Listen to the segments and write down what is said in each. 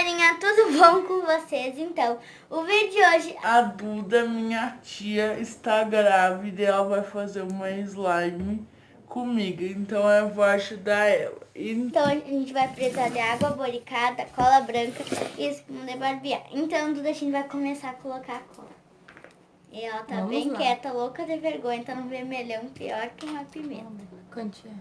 galerinha, tudo bom com vocês? Então, o vídeo de hoje... A Duda, minha tia, está grávida e ela vai fazer uma slime comigo, então eu vou ajudar ela. Então, a gente vai precisar de água boricada, cola branca e espuma de barbear. Então, Duda, a gente vai começar a colocar a cola. E ela tá bem quieta, louca de vergonha, tá no vermelhão, pior que uma pimenta. Quantinha?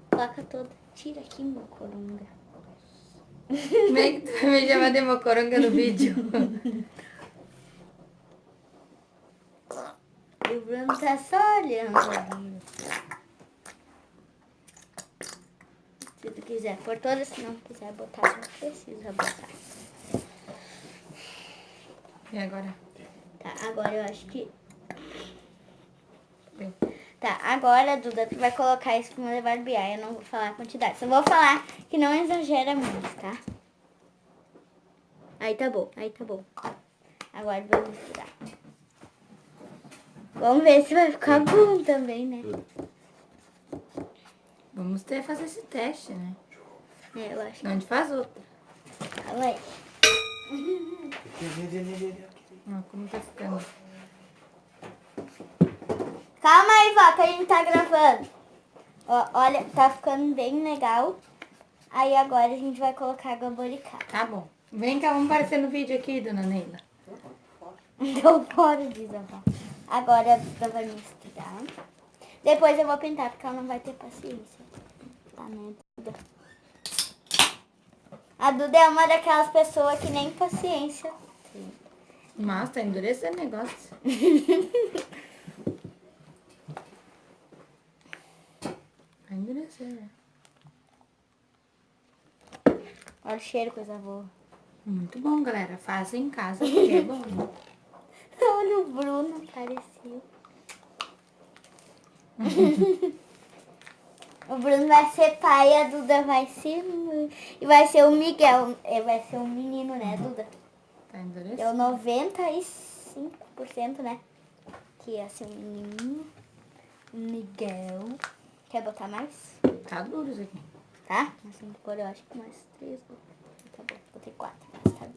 Coloca toda. Tira aqui, meu coronga. Como é que tu vai me chamar de mocoronga no vídeo? E o Bruno tá só olhando ali. Se tu quiser pôr toda, se não quiser botar, não precisa botar. E agora? Tá, agora eu acho que... Bem. Tá, agora, Duda, tu vai colocar a espuma de barbear. Eu não vou falar a quantidade. Só vou falar que não exagera muito, tá? Aí tá bom, aí tá bom. Agora vamos misturar. Vamos ver se vai ficar bom também, né? Vamos fazer esse teste, né? É, eu acho que... Não, a gente faz outro. Calma aí. Ó, como tá ficando. Calma aí, vó, que a gente tá gravando. Ó, olha, tá ficando bem legal. Aí agora a gente vai colocar água boricada. Tá bom. Vem cá, vamos aparecer no vídeo aqui, dona Neila. Então, fora disso, avó. Agora a Duda vai misturar. Depois eu vou pintar, porque ela não vai ter paciência. Tá, né, Duda? A Duda é uma daquelas pessoas que nem paciência tem. Mas tá endurecendo o negócio. Vai endurecer, né? Olha o cheiro, coisa boa. Muito bom, galera. Faça em casa, porque é bom. Olha o Bruno, apareceu. O Bruno vai ser pai, a Duda vai ser mãe. E vai ser o Miguel. Vai ser um menino, né, Duda? Tá endurecendo? É o 95%, né? Que ia ser um menino. Miguel. Quer botar mais? Tá duro isso aqui. Tá? Assim, por eu acho que mais 3. Tá bom, botei 4. Mas tá bom.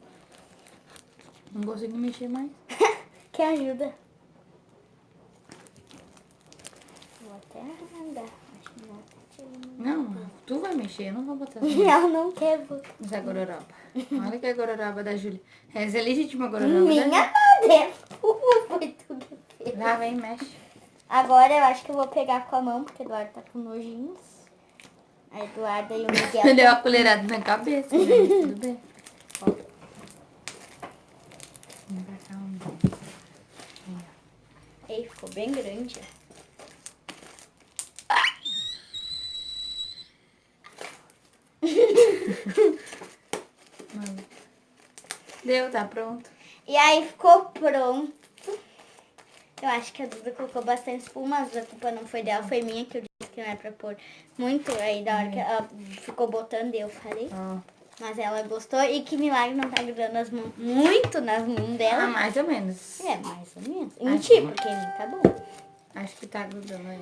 Não consegui mexer mais. Quer ajuda? Vou até andar. Acho que não. Não, tu vai mexer, eu não vou botar. Ela não quer botar. Essa é a gororoba. Olha que é a gororoba da Júlia. Essa é a legítima gororoba Minha da madre. Foi tu que fez. Júlia. Lá, vem, mexe. Agora eu acho que eu vou pegar com a mão, porque o Eduardo tá com nojinhos. A Eduarda e o Miguel. Deu uma colherada na cabeça, né? Mas tudo bem. Ó. Vem pra cá, Ei, ficou bem grande. Deu, tá pronto. E aí ficou pronto. Eu acho que a Duda colocou bastante espuma, mas a culpa não foi dela, foi minha, que eu disse que não é pra pôr muito. Aí da hora que ela ficou botando, eu falei. Ó. Mas ela gostou e que milagre não tá grudando as mãos muito nas mãos Ah, dela. mais ou menos. É, mais ou menos. Em ti, porque em mim tá bom. Acho que tá grudando aí.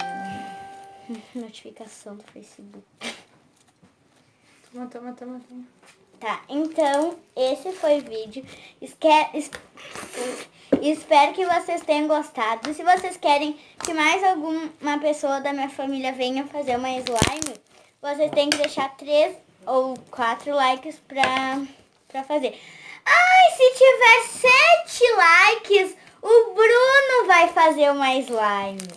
Notificação do Facebook. Toma. Tá, então esse foi o vídeo. Espero que vocês tenham gostado. Se vocês querem que mais alguma pessoa da minha família venha fazer uma slime, vocês têm que deixar 3 ou 4 likes pra fazer. Ai, se tiver 7 likes, o Bruno vai fazer uma slime.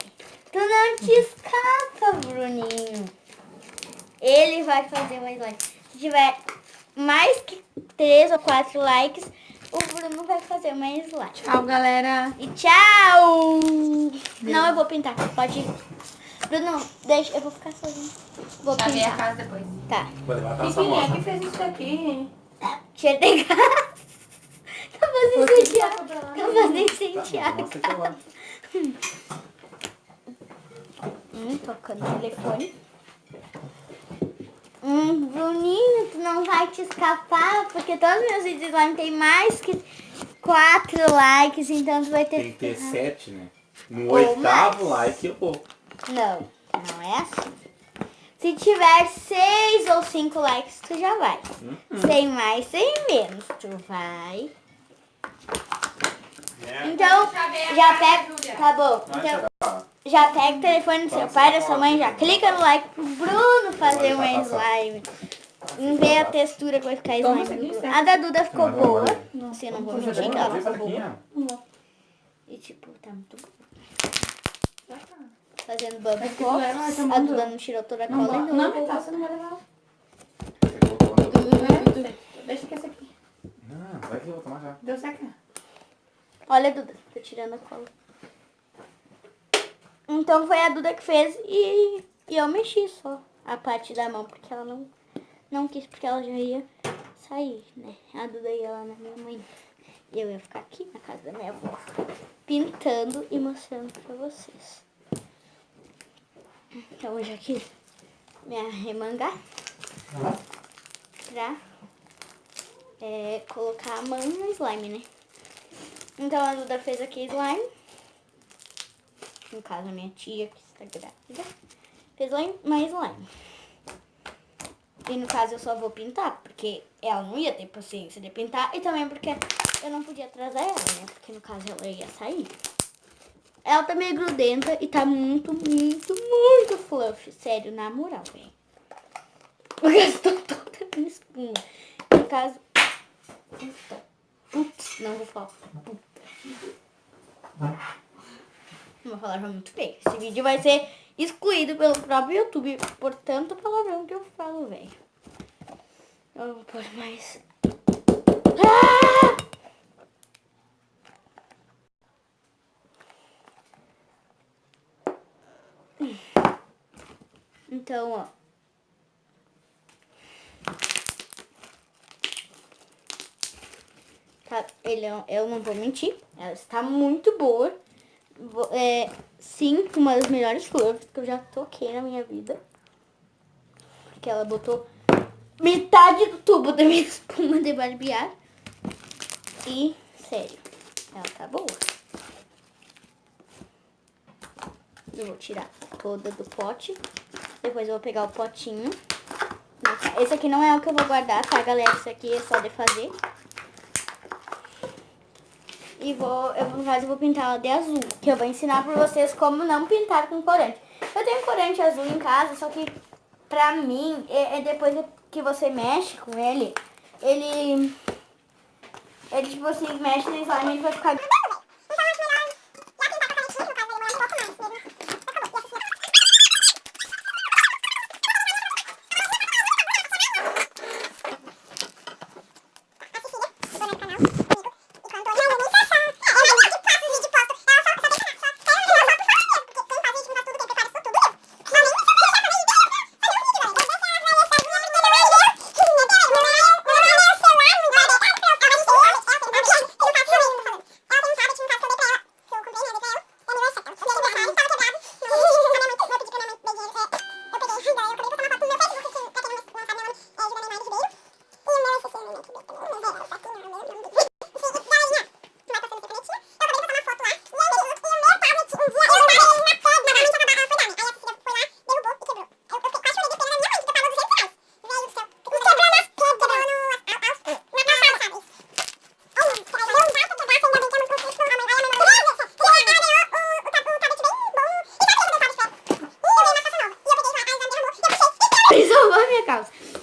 Tu não te escapa, Bruninho. Ele vai fazer uma slime. Se tiver mais que 3 ou 4 likes, o Bruno vai fazer uma slime. Tchau, galera. E tchau! Não, eu vou pintar. Pode ir. Bruno, deixa, eu vou ficar sozinha. Vou Chavei a pintar. casa depois. Tá. Vou levar essa Quem é moça. que fez isso aqui? Cheiro de gás. Tá fazendo Você que incendiar. passou pra lá. Tá fazendo incendiar. Mostra que eu gosto. Tocando o telefone. Bruninho, tu não vai te escapar, porque todos os meus vídeos lá tem mais que 4 likes, então tu vai ter Tem que ter 7, né? No Ou 8º like eu vou. Não é assim. Se tiver 6 ou 5 likes, tu já vai. Sem mais, sem menos, tu vai. Então, já pega... Tá bom. Então, já pega o telefone do seu pai, da sua mãe, já clica no like pro Bruno fazer uma slime. Vamos ver a textura que vai ficar slime. A da Duda ficou boa. Se não vou mentir, que ela ficou boa. E tipo, tá muito boa. Fazendo bubble pops. A Duda não tirou toda a cola. Não, você não vai levar. Deixa que essa aqui. Não, vai que eu vou tomar já. Deu certo. Olha, Duda, tô tirando a cola. Então foi a Duda que fez e eu mexi só a parte da mão, porque ela não quis, porque ela já ia sair, né? A Duda ia lá na minha mãe. E eu ia ficar aqui na casa da minha avó, pintando e mostrando pra vocês. Então hoje aqui me arremangar pra colocar a mão no slime, né? Então a Duda fez aqui slime. No caso a minha tia que está grávida fez mais slime. E no caso eu só vou pintar, porque ela não ia ter paciência de pintar. E também porque eu não podia atrasar ela, né? Porque no caso ela ia sair. Ela tá meio grudenta e tá muito fluffy. Sério, na moral, velho. Eu gastou toda a minha espuma. No caso... Putz, não vou falar. Uma palavra muito feia. Esse vídeo vai ser excluído pelo próprio YouTube por tanto palavrão que eu falo, velho. Eu vou pôr mais... Então, ó. Tá, eu não vou mentir. Ela está muito boa. Sim, uma das melhores flores que eu já toquei na minha vida. Porque ela botou metade do tubo da minha espuma de barbear. E, sério, ela tá boa. Eu vou tirar toda do pote. Depois eu vou pegar o potinho. Esse aqui não é o que eu vou guardar, tá, galera? Esse aqui é só de fazer. E no caso, eu vou pintar ela de azul. Que eu vou ensinar pra vocês como não pintar com corante. Eu tenho corante azul em casa, só que pra mim, depois que você mexe com ele, ele tipo assim, mexe no slime, ele vai ficar...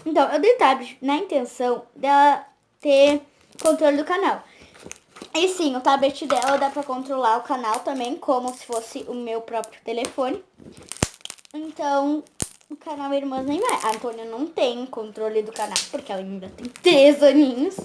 Então, eu dei tab na intenção dela ter controle do canal. E sim, o tablet dela dá pra controlar o canal também, como se fosse o meu próprio telefone. Então, o canal Irmãs Neymar. A Antônia não tem controle do canal, porque ela ainda tem 3 aninhos.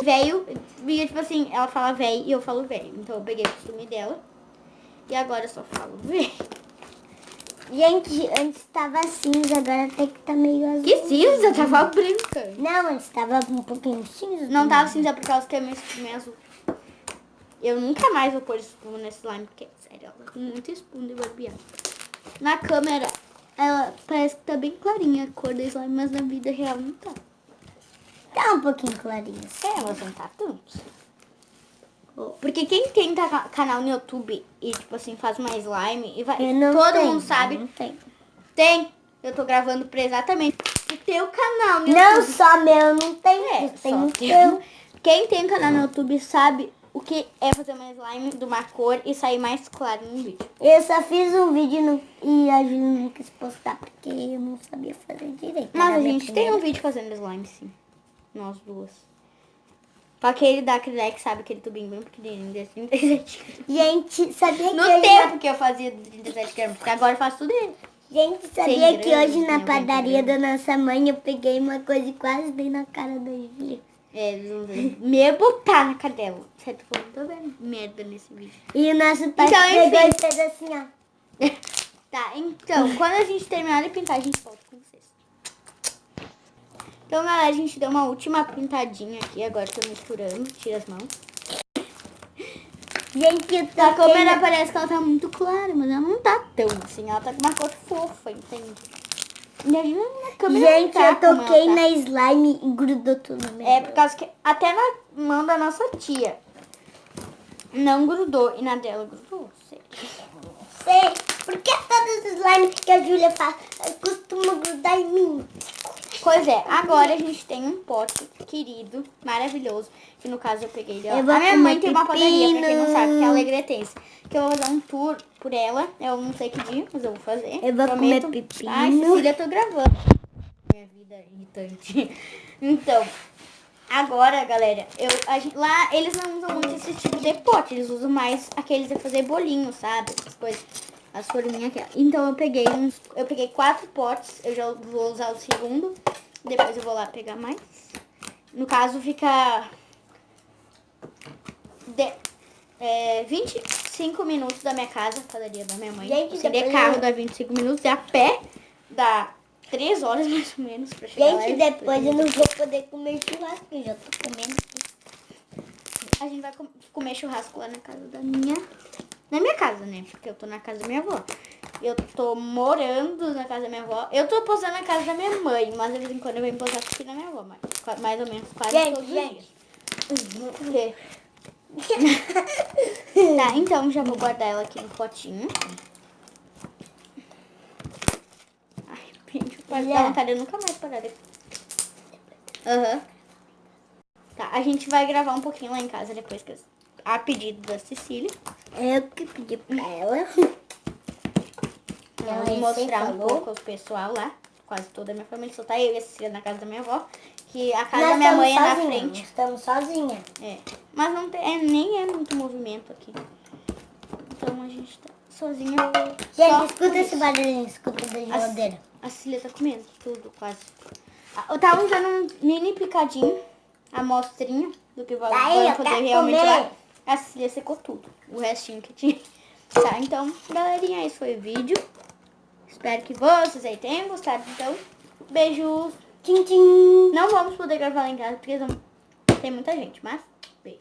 Velho, e tipo assim, ela fala velho e eu falo velho. Então eu peguei o costume dela. E agora eu só falo velho. Gente, antes tava cinza, agora até que tá meio azul. Que cinza, tava brincando. Não, antes tava um pouquinho cinza. Não tava cinza por causa que é meio azul. Eu nunca mais vou pôr espuma nesse slime, porque, sério, ela tá com muita espuma de barbear. Na câmera, ela parece que tá bem clarinha a cor da slime, mas na vida real não tá. Tá um pouquinho clarinho. É, mas não tá tanto. Porque quem tem canal no YouTube e, tipo assim, faz uma slime e vai. Eu não Todo tenho, mundo sabe. não tenho. Tem. Eu tô gravando pra exatamente o teu canal no Não YouTube. só meu, não tem. É, Tem só o teu. teu. Quem tem canal no YouTube sabe o que é fazer uma slime de uma cor e sair mais claro no vídeo. Eu só fiz um vídeo e a Júlia não quis postar porque eu não sabia fazer direito. Mas Era a minha gente tem primeira. um vídeo fazendo slime, sim. Nós duas. Pra aquele da Acrylic, sabe aquele tubinho bem pequenininho de 37 gramas. Gente, sabia que No hoje tempo que eu fazia de 37 gramas, porque agora eu faço tudo ele. Gente, sabia Sem que grana, hoje na sem padaria grana. da nossa mãe eu peguei uma coisa e quase dei na cara da Júlia. É, eles vão ver. Me botar na cadela. Certo, eu tô vendo merda nesse vídeo. E o nosso pai Então, pegou enfim. e fez assim, ó. Tá, então, quando a gente terminar de pintar, a gente volta com vocês. Então, galera, a gente deu uma última pintadinha aqui. Agora tô misturando. Tira as mãos. Gente, eu tô A câmera parece que ela tá muito clara, mas ela não tá tão assim. Ela tá com uma cor fofa, entende? Imagina na câmera. Gente, não tá eu como toquei ela tá. na slime e grudou tudo no meu É, por causa que até na mão da nossa tia não grudou. E na dela grudou, sei. Sei, porque todos os slimes que a Júlia faz costumam grudar em mim. Pois é, agora a gente tem um pote querido, maravilhoso, que no caso eu peguei dela. Eu vou A minha mãe comer tem uma padaria, pra quem não sabe, que é a pepino. Alegretense. Que eu vou fazer um tour por ela, eu não sei que dia, mas eu vou fazer. Eu vou Prometo. comer pepino. Ai, Cecília, eu tô gravando. Minha vida é irritante. Então, agora, galera, lá eles não usam muito esse tipo de pote, eles usam mais aqueles de fazer bolinho, sabe? Essas coisas. As forminhas aqui. Então eu peguei 4 potes, eu já vou usar o segundo. Depois eu vou lá pegar mais. No caso fica 25 minutos da minha casa, padaria da minha mãe. Gente, Se de depois carro eu- dá 25 minutos, e a pé dá 3 horas mais ou menos pra chegar lá. Gente, depois eu não vou poder comer churrasco, eu já tô comendo aqui. A gente vai comer churrasco lá na casa da minha... Na minha casa, né? Porque eu tô na casa da minha avó. Eu tô morando na casa da minha avó. Eu tô posando na casa da minha mãe, mas de vez em quando eu venho posar aqui na minha avó. Mas mais ou menos quase Gente, todos os gente. dias. Por quê? Tá, então já vou guardar ela aqui no potinho. Ai, gente, pode dar vontade, eu nunca mais parar daqui. Aham. Tá, a gente vai gravar um pouquinho lá em casa depois que a pedido da Cecília. Eu que pedi pra ela. Eu Ela vou mostrar um falou. pouco ao pessoal lá. Quase toda a minha família. Só tá eu e a Cecília na casa da minha avó. Que a casa da minha mãe é na frente. Estamos sozinhas. É. Mas não tem, nem é muito movimento aqui. Então a gente tá sozinha. Gente, Só escuta por esse isso. barulhinho, escuta da geladeira. A Cecília tá comendo tudo, quase. Eu tava usando um mini picadinho, amostrinha do que vai Aí, eu poder quero realmente comer. lá. A Cecília secou tudo, o restinho que tinha. Tá, então, galerinha, esse foi o vídeo. Espero que vocês aí tenham gostado. Então, beijos. Tchim, tchim. Não vamos poder gravar lá em casa, porque tem muita gente, mas beijo.